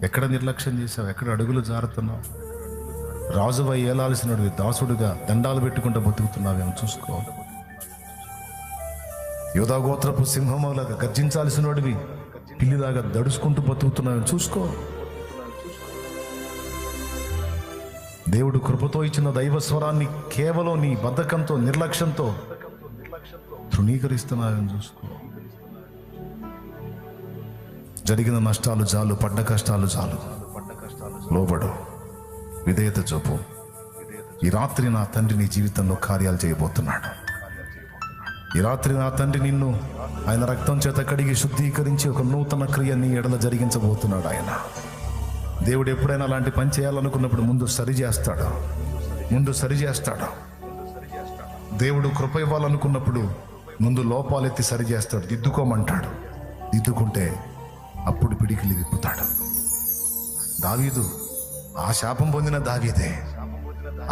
ఎక్కడ నిర్లక్ష్యం చేసావు, ఎక్కడ అడుగులు జారుతున్నావు, రాజువై ఏలాల్సినవి దాసుడుగా దండాలు పెట్టుకుంటూ బతుకుతున్నావేమో చూసుకో. యోధా గోత్రపు సింహంలాగా గర్జించాల్సినోడివి పిల్లిలాగా దడుచుకుంటూ బతుకుతున్నావేమో చూసుకో. దేవుడు కృపతో ఇచ్చిన దైవ స్వరాన్ని కేవలం నీ బద్ధకంతో, నిర్లక్ష్యంతో తృణీకరిస్తున్నావేమో చూసుకో. జరిగిన నష్టాలు చాలు, పడ్డ కష్టాలు చాలు, లోబడు, విధేయత చూపు. ఈ రాత్రి నా తండ్రి నీ జీవితంలో కార్యాలు చేయబోతున్నాడు. ఈ రాత్రి నా తండ్రి నిన్ను ఆయన రక్తం చేత కడిగి శుద్ధీకరించి ఒక నూతన క్రియ నీ ఎడల జరిగించబోతున్నాడు. ఆయన దేవుడు ఎప్పుడైనా అలాంటి పని చేయాలనుకున్నప్పుడు ముందు సరిచేస్తాడు. దేవుడు కృప ఇవ్వాలనుకున్నప్పుడు ముందు లోపాలెత్తి సరిచేస్తాడు, దిద్దుకోమంటాడు. దిద్దుకుంటే అప్పుడు పిడికిలి విప్పుతాడు. దావీదు ఆ శాపం పొందిన దావీదే,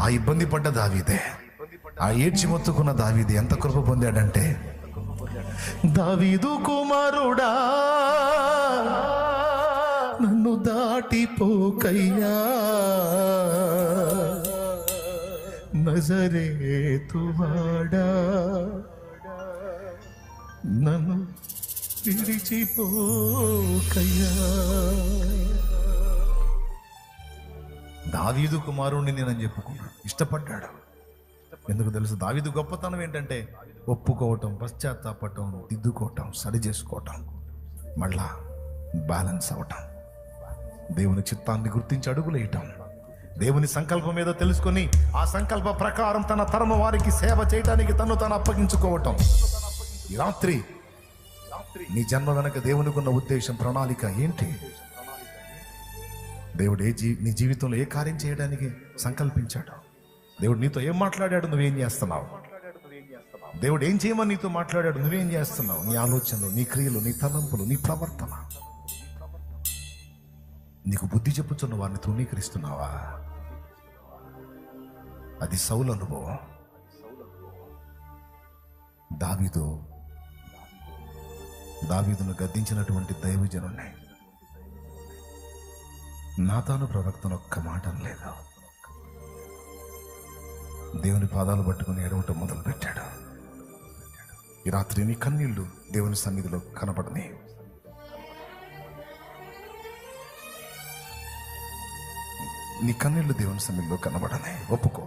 ఆ ఇబ్బంది పడ్డ దావీదే, ఆ ఏడ్చి మొత్తుకున్న దావీదే ఎంత కృప పొందాడంటే, దావీదు కుమారుడా నన్ను దాటిపోకయ్యా, నజరేతువాడా నన్ను విడిచిపోకయ్యా. దావీదు కుమారుణ్ణి నేనని చెప్పుకున్నాడు, ఇష్టపడ్డాడు. ఎందుకు తెలుసు? దావీదు గొప్పతనం ఏంటంటే ఒప్పుకోవటం, పశ్చాత్తాపడటం, దిద్దుకోవటం, సరి చేసుకోవటం, మళ్ళా బ్యాలెన్స్ అవటం, దేవుని చిత్తాన్ని గుర్తించి అడుగులేయటం, దేవుని సంకల్పం ఏదో తెలుసుకొని ఆ సంకల్ప ప్రకారం తన తరమ వారికి సేవ చేయడానికి తను అప్పగించుకోవటం. ఈ రాత్రి నీ జన్మ వెనక దేవునికి ఉన్న ఉద్దేశం, ప్రణాళిక ఏంటి? దేవుడు నీ జీవితంలో ఏ కార్యం చేయడానికి సంకల్పించాడు? దేవుడు నీతో ఏం మాట్లాడాడు, నువ్వేం చేస్తున్నావు? దేవుడు ఏం చేయమని నీతో మాట్లాడాడు, నువ్వేం చేస్తున్నావు? నీ ఆలోచనలు, నీ క్రియలు, నీ తలంపులు, నీ ప్రవర్తన. నీకు బుద్ధి చెప్పుచున్న వారిని తృణీకరిస్తున్నావా? అది సౌలు అనుభవం. దావీదును గద్దించినటువంటి దైవజనున్నాయి. నాతాను ప్రవక్తను ఒక్క మాట లేదు. దేవుని పాదాలు పట్టుకుని ఏడవటం మొదలుపెట్టాడు. ఈ రాత్రి నీ కన్నీళ్లు దేవుని సన్నిధిలో కనపడని. నీ కన్నీళ్లు దేవుని సన్నిధిలో కనబడని. ఒప్పుకో,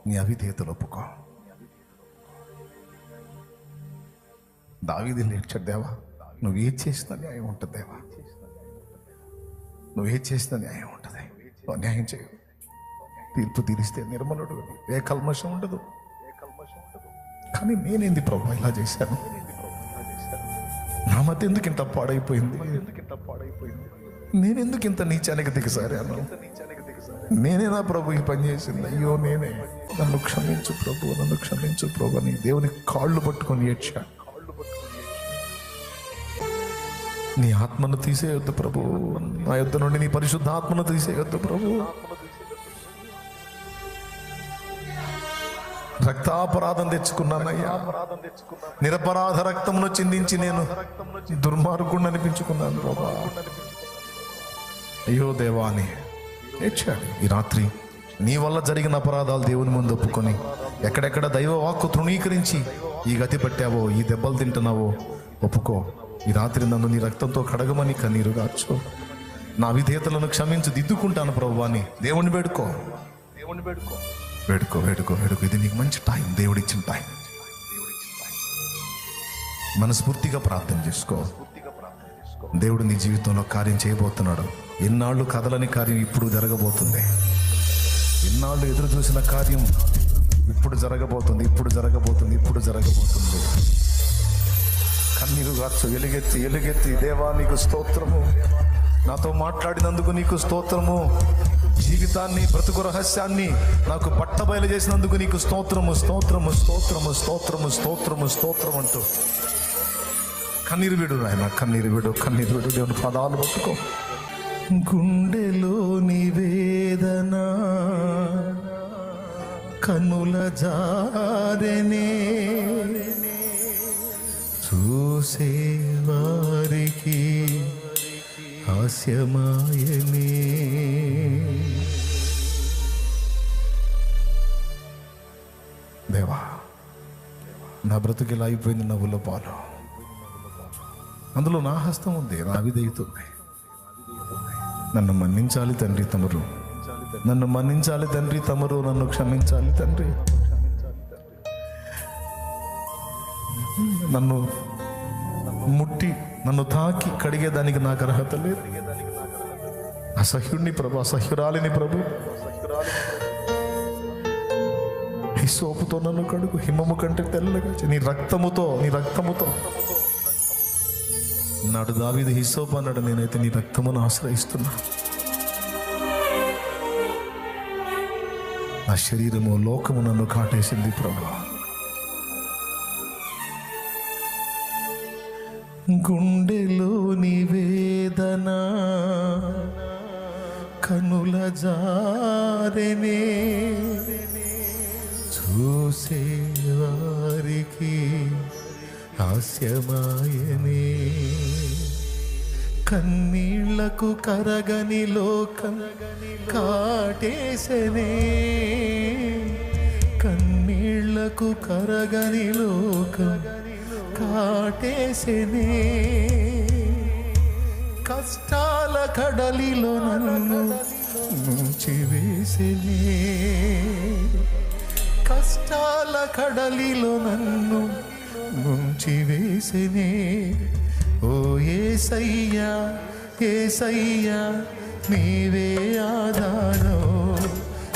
నీ అవిధేయతలు ఒప్పుకో. దావీదు లేచాడు, దేవా నువ్వు ఏ చేసిన న్యాయం ఉంటుంది, దేవా నువ్వు ఏ చేసిన న్యాయం ఉంటుంది, నువ్వు న్యాయం చేయవు. తీర్పు తీరిస్తే నిర్మలుడు, ఏ కల్మషం ఉండదు. కానీ నేనేంది ప్రభు ఇలా చేశాను, నా మధ్య ఎందుకు ఇంత పాడైపోయింది, నేనెందుకు ఇంత నీచానికి దిగసారాను, నేనేనా ప్రభు ఈ పని చేసింది, అయ్యో నేనే, నన్ను క్షమించు ప్రభు, నన్ను క్షమించు ప్రభు అని దేవుని కాళ్ళు పట్టుకొని ఏడ్చా. నీ ఆత్మను తీసేయొద్దు ప్రభు, నా యొద్ద నుండి నీ పరిశుద్ధ ఆత్మను తీసేయొద్దు ప్రభు. రక్తాపరాధం తెచ్చుకున్నానయ్యా, నిరపరాధ రక్తమును చిందించి నేను దుర్మార్గుణ్ణి అనిపించుకున్నాను ప్రభా. అయ్యో దేవా అని ఏడ్చాడు. ఈ రాత్రి నీ వల్ల జరిగిన అపరాధాలు దేవుని ముందు ఒప్పుకొని, ఎక్కడెక్కడ దైవ వాక్కు తృణీకరించి ఈ గతి పట్టావో, ఈ దెబ్బలు తింటున్నావో ఒప్పుకో. ఈ రాత్రి నన్ను నీ రక్తంతో కడగమని కన్నీరు గార్చు. నా విధేయతలను క్షమించి దిద్దుకుంటాను ప్రభు అని దేవుణ్ణి వేడుకో. వేడుకో వేడుకో వేడుకో. ఇది నీకు మంచి టైం, దేవుడిచ్చిన టైం. మనస్ఫూర్తిగా ప్రార్థన చేసుకో. దేవుడు నీ జీవితంలో కార్యం చేయబోతున్నాడు. ఎన్నాళ్ళు కదలని కార్యం ఇప్పుడు జరగబోతుంది. ఎన్నాళ్ళు ఎదురు చూసిన కార్యం ఇప్పుడు జరగబోతుంది, ఇప్పుడు జరగబోతుంది, ఇప్పుడు జరగబోతుంది. కన్నీరు గార్చు, ఎలుగెత్తి ఎలుగెత్తి, దేవా నీకు స్తోత్రము, నాతో మాట్లాడినందుకు నీకు స్తోత్రము, జీవితాన్ని బ్రతుకు రహస్యాన్ని నాకు పట్టబయలు చేసినందుకు నీకు స్తోత్రము, స్తోత్రము, స్తోత్రము, స్తోత్రము, స్తోత్రము, స్తోత్రం అంటూ కన్నీరు విడు ఆయన, కన్నీరు విడు, కన్నీరు విడు. దేవుని పదాలు పట్టుకో. గుండెలోని వేదన కన్నుల జారెనే, చూసే వారికి హాస్యమాయనే. దేవా నా బ్రతుకు ఇలా అయిపోయింది, నవ్వుల పాలు. అందులో నా హస్తం ఉంది, నా విధేయత ఉంది. నన్ను మన్నించాలి తండ్రి తమరు, నన్ను మన్నించాలి తండ్రి తమరు, నన్ను క్షమించాలి తండ్రి. నన్ను ముట్టి నన్ను తాకి కడిగేదానికి నాకు అర్హత లేదు. అసహ్యుడిని ప్రభు, అసహ్యురాలిని ప్రభు. హిస్సోపుతో నన్ను కడుగు, హిమము కంటే తెల్లగా నీ రక్తముతో, నీ రక్తముతో. నాడు దావీదు హిస్సోపు అన్నాడు, నేనైతే నీ రక్తమును ఆశ్రయిస్తున్నా. నా శరీరము లోకము నన్ను కాటేసింది ప్రభు. గుండెలోని వేదన కనుల జారెనే, చూసే వారికి హాస్యమాయనే. కన్నీళ్లకు కరగని లోకం కాటేసనే, కన్నీళ్లకు కరగని లోకం కాటేసనే. కష్టాల కడలిలో నన్ను ముంచివేసనే, కష్టాల కడలిలో నన్ను ముంచివేసనే. ఓ యేసయ్యా, యేసయ్యా నీవే ఆధారం.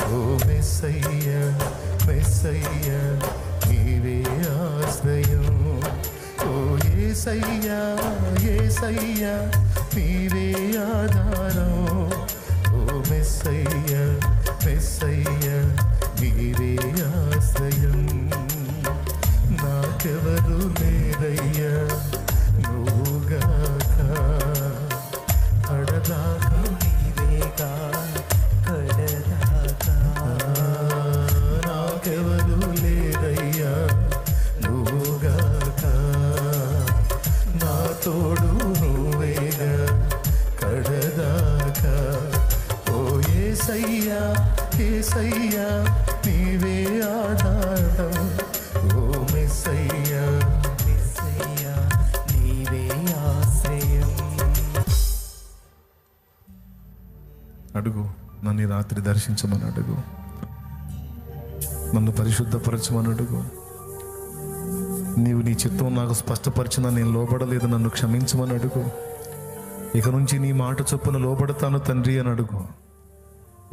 ఓ మెస్సయ్యా, మెస్సయ్యా నీవే ఆశ్రయం. ఓ యేసయ్యా, యేసయ్యా నీవే ఆధారం. ఓ మెస్సయ్యా, మెస్సయ్యా నీవే ఆశ్రయం. నాకెవరు లేరయ్యా నువ్వుగాక, కడదాకా నీవేగా, కడదాకా. నాకెవరు లేరయ్యా నువ్వుగాక, నా తోడు నువ్వేగా, కడదాకా. ఓ యేసయ్యా, యేసయ్యా నీవే అడుగు. నన్ను ఈ రాత్రి దర్శించమని అడుగు. నన్ను పరిశుద్ధపరచమని అడుగు. నీవు నీ చిత్తం నాకు స్పష్టపరిచిన నేను లోబడలేదు, నన్ను క్షమించమని అడుగు. ఇక నుంచి నీ మాట చొప్పున లోబడతాను తండ్రి అని అడుగు.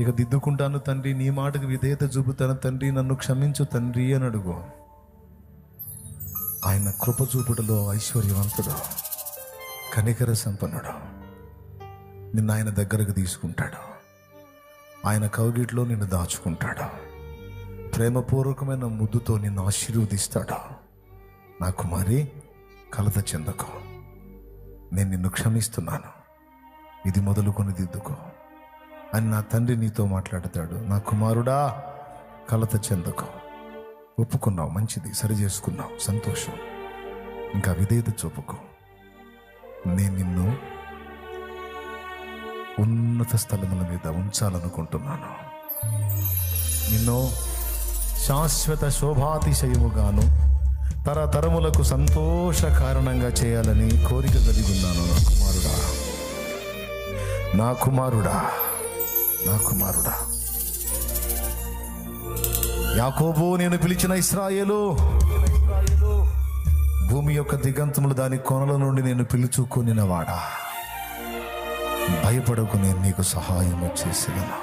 ఇక దిద్దుకుంటాను తండ్రి, నీ మాటకు విధేయత చూపుతాను తండ్రి, నన్ను క్షమించు తండ్రి అని అడుగు. ఆయన కృప చూపుటలో ఐశ్వర్యవంతుడు, కనికర సంపన్నుడు. నిన్ను ఆయన దగ్గరకు తీసుకుంటాడు. ఆయన కౌగిట్లో నిన్ను దాచుకుంటాడు. ప్రేమపూర్వకమైన ముద్దుతో నిన్ను ఆశీర్వదిస్తాడు. నా కుమారి, కలత చెందకు, నేను నిన్ను క్షమిస్తున్నాను, ఇది మొదలుకొని దిద్దుకో అని నా తండ్రి నీతో మాట్లాడతాడు. నా కుమారుడా, కలత చెందకు, ఒప్పుకున్నావు, మంచిది, సరి చేసుకున్నావు, సంతోషం, ఇంకా విధేయత చూపుకో. నేను నిన్ను ఉన్నత స్థలముల మీద ఉంచాలనుకుంటున్నాను. నిన్ను శాశ్వత శోభాతిశయముగాను తరతరములకు సంతోష కారణంగా చేయాలని కోరిక కలిగి ఉన్నాను. నా కుమారుడా, నా కుమారుడా, నా కుమారుడా. యాకోబు, నేను పిలిచిన ఇశ్రాయేలు, భూమి యొక్క దిగంతములు దాని కొనల నుండి నేను పిలుచుకొనినవాడా, భయపడకు, నేను నీకు సహాయం చేసేదను.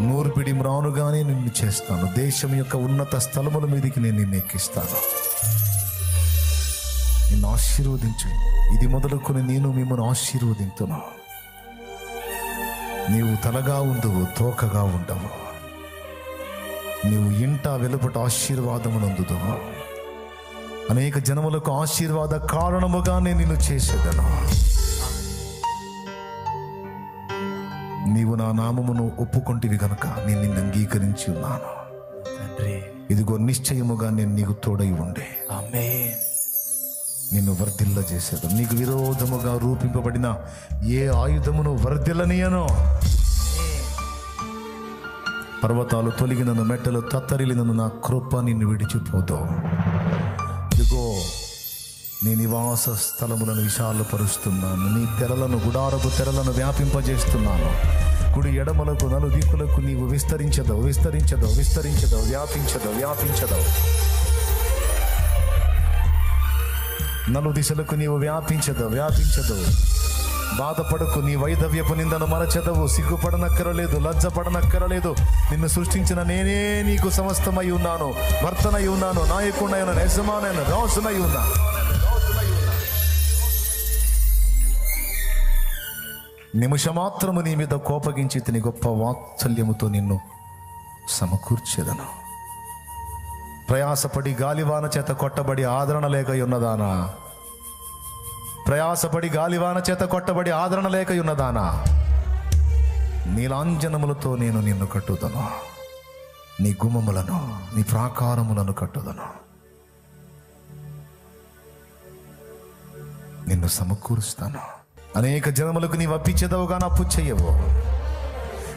నూర్పిడి మ్రానుగానే నిన్ను చేస్తాను. దేశం యొక్క ఉన్నత స్థలముల మీదకి నేను నిన్ను ఎక్కిస్తాను. నిన్ను ఆశీర్వదించు. ఇది మొదలుకొని నేను మిమ్మల్ని ఆశీర్వదింతును. నీవు తలగా ఉండవు, తోకగా ఉండవు. నీవు ఇంట వెలుపట ఆశీర్వాదమునందుదువు. అనేక జనములకు ఆశీర్వాద కారణముగా నేను నిన్ను చేసేదను. నీవు నా నామమును ఒప్పుకొంటివి గనుక నేను నిన్ను అంగీకరించి ఉన్నాను. ఇదిగో నిశ్చయముగా నేను నీకు తోడై ఉండే నిన్ను వర్ధిల్ల చేసేది. నీకు విరోధముగా రూపింపబడిన ఏ ఆయుధమును వర్ధిల్లనియను. పర్వతాలు తొలగినను, మెట్టలు తత్తరిలినను, నా కృప నిన్ను విడిచిపోదు. ఇదిగో నీ నివాస స్థలములను విశాలపరుస్తున్నాను. నీ తెరలను, గుడారపు తెరలను వ్యాపింపజేస్తున్నాను. కుడి ఎడమలకు నలు దిక్కులకు నీవు విస్తరించదవు, విస్తరించదవు, విస్తరించదవు, వ్యాపించదవు, వ్యాపించదవు. నలు దిశలకు నీవు వ్యాపించదవు, వ్యాపించదవు. బాధపడకు, నీ వైధవ్యపు నిందను మరచెదవు. సిగ్గుపడనక్కరలేదు, లజ్జపడనక్కరలేదు. నిన్ను సృష్టించిన నేనే నీకు సమస్తమై ఉన్నాను. భర్తనై ఉన్నాను, నాయకుడై ఉన్నాను, యజమానైన రాసునై ఉన్నాను. నిమిషమాత్రము నీ మీద కోపగించి తిని గొప్ప వాత్సల్యముతో నిన్ను సమకూర్చేదను. ప్రయాసపడి గాలివాన చేత కొట్టబడి ఆదరణ లేక ఉన్నదానా, ప్రయాసపడి గాలివాన చేత కొట్టబడి ఆదరణ లేక ఉన్నదానా, నీలాంజనములతో నేను నిన్ను కట్టుదను. నీ గుమ్మములను, నీ ప్రాకారములను కట్టుదను. నిన్ను సమకూరుస్తాను. అనేక జనములకు నీవు అప్పించేదవుగా అప్పు చెయ్యవు.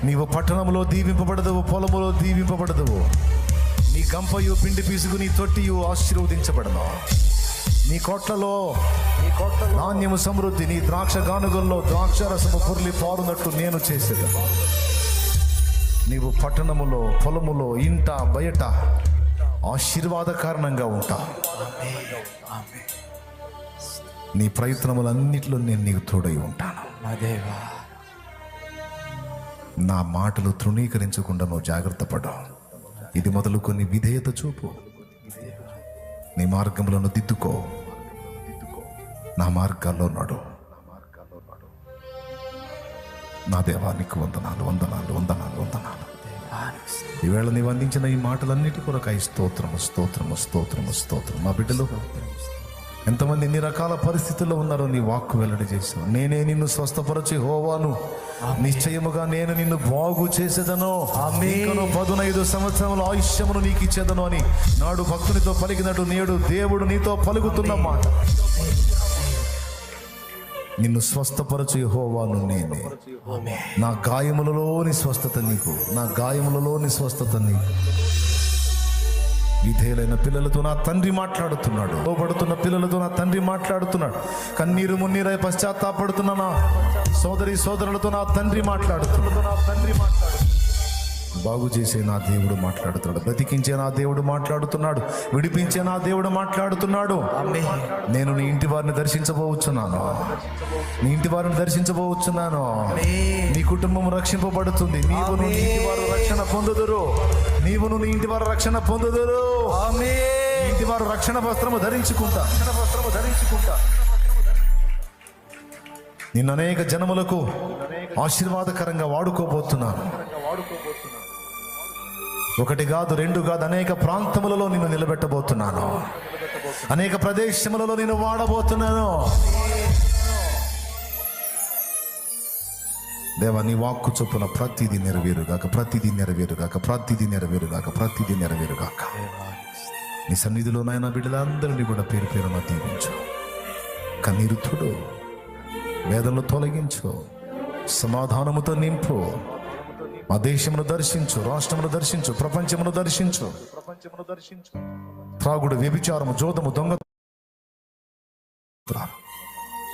నీవు పట్టణములో దీవింపబడదవు, పొలములో దీవింపబడదవు. నీ గంపయు, పిండి పీసుకు, నీ తొట్టియు ఆశీర్వదించబడను. నీ కోట్లలో ధాన్యము సమృద్ధి, నీ ద్రాక్ష గానుగల్లో ద్రాక్షరసము పొర్లి పారునట్టు నేను చేసేదను. నీవు పట్టణములో, పొలములో, ఇంట, బయట ఆశీర్వాద కారణంగా ఉంటావు. నీ ప్రయత్నములన్నిటిలో నేను నీకు తోడై ఉంటాను. నా మాటలు తృణీకరించకుండా నువ్వు జాగ్రత్త పడు. ఇది మొదలుకొని విధేయత చూపు. నీ మార్గములను దిద్దుకో. నా మార్గాల్లో నడు. నా దేవా, నీకు వందనాలు, వందనాలు, వందనాలు, వందనాలు. ఈవేళ నీవు అందించిన ఈ మాటలన్నిటి కొరకై స్తోత్రము, స్తోత్రము, స్తోత్రము, స్తోత్రం. మా బిడ్డలు ఎంతమంది ఎన్ని రకాల పరిస్థితుల్లో ఉన్నారో నీ వాక్కు వెల్లడి చేశావు. నేనే నిన్ను స్వస్థపరచి యెహోవాను, నిశ్చయముగా నేను నిన్ను బాగు చేసేదను. 15 సంవత్సరముల ఆయుష్యమును నీకు ఇచ్చేదను అని నాడు భక్తునితో పలికినట్టు నేడు దేవుడు నీతో పలుకుతున్న మాట. నిన్ను స్వస్థపరచు యెహోవాను నేనే. నా గాయములలోని స్వస్థత నీకు, నా గాయములలోని స్వస్థత నీకు. విధేయులైన పిల్లలతో నా తండ్రి మాట్లాడుతున్నాడు. లోబడుతున్న పిల్లలతో నా తండ్రి మాట్లాడుతున్నాడు. కన్నీరు మున్నీరై పశ్చాత్తాపడుతున్న నా సోదరి సోదరులతో నా తండ్రి మాట్లాడుతున్నాడు. బాగు చేసే నా దేవుడు మాట్లాడుతున్నాడు. బ్రతికించే నా దేవుడు మాట్లాడుతున్నాడు. విడిపించే నా దేవుడు మాట్లాడుతున్నాడు. నేను నీ ఇంటి వారిని దర్శించబోవచ్చున్నాను. నీ ఇంటి వారిని దర్శించబోవచ్చున్నాను. నీ కుటుంబం రక్షింపబడుతుంది. నీవును నీ ఇంటి వారు రక్షణ పొందుదురు. నీవును నీ ఇంటి వారు రక్షణ పొందుదురు. ఇంటి వారు రక్షణ వస్త్రము ధరించుకుంటా. నిన్ను అనేక జనములకు ఆశీర్వాదకరంగా వాడుకోబోతున్నాను. ఒకటి కాదు, రెండు కాదు, అనేక ప్రాంతములలో నిన్ను నిలబెట్టబోతున్నాను. అనేక ప్రదేశములలో నేను వాడబోతున్నాను. దేవా, నీ వాక్కు చొప్పున ప్రతిదీ నెరవేరుగాక, ప్రతిదీ నెరవేరుగాక, ప్రతిదీ నెరవేరుగాక, ప్రతిదీ నెరవేరుగాక. నీ సన్నిధిలో నాయన బిడ్డలందరినీ కూడా పేరు పేరున దీవించు. కన్నీరు తుడు, వేదనలు తొలగించు, సమాధానముతో నింపు. మా దేశమును దర్శించు, రాష్ట్రమును దర్శించు, ప్రపంచమును దర్శించు. త్రాగుడు, వ్యభిచారము, జోదము, దొంగ.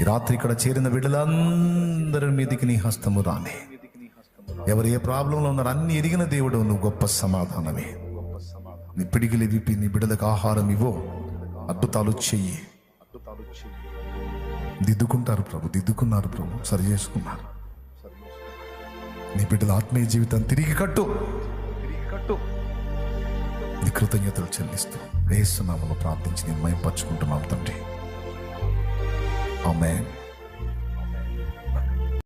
ఈ రాత్రి ఇక్కడ చేరిన బిడ్డలందరి మీదికి నీ హస్తము రాని. ఎవరు ఏ ప్రాబ్లంలో ఉన్నారో అన్ని ఎరిగిన దేవుడు నువ్వు. గొప్ప సమాధానమే. నీ పిడికిలి విప్పి నీ బిడ్డలకు ఆహారం ఇవ్వు. అద్భుతాలు చెయ్యి. దిద్దుకుంటారు ప్రభు, దిద్దుకున్నారు ప్రభు, సరి చేసుకున్నారు. నీ బిడ్డల ఆత్మీయ జీవితం తిరిగి కట్టు. నీ కృతజ్ఞతలు చెల్లిస్తూ యేసు నామములో ప్రార్థించి నేను మహిమపరచుకుంటున్నాం తండ్రి. ఆమేన్.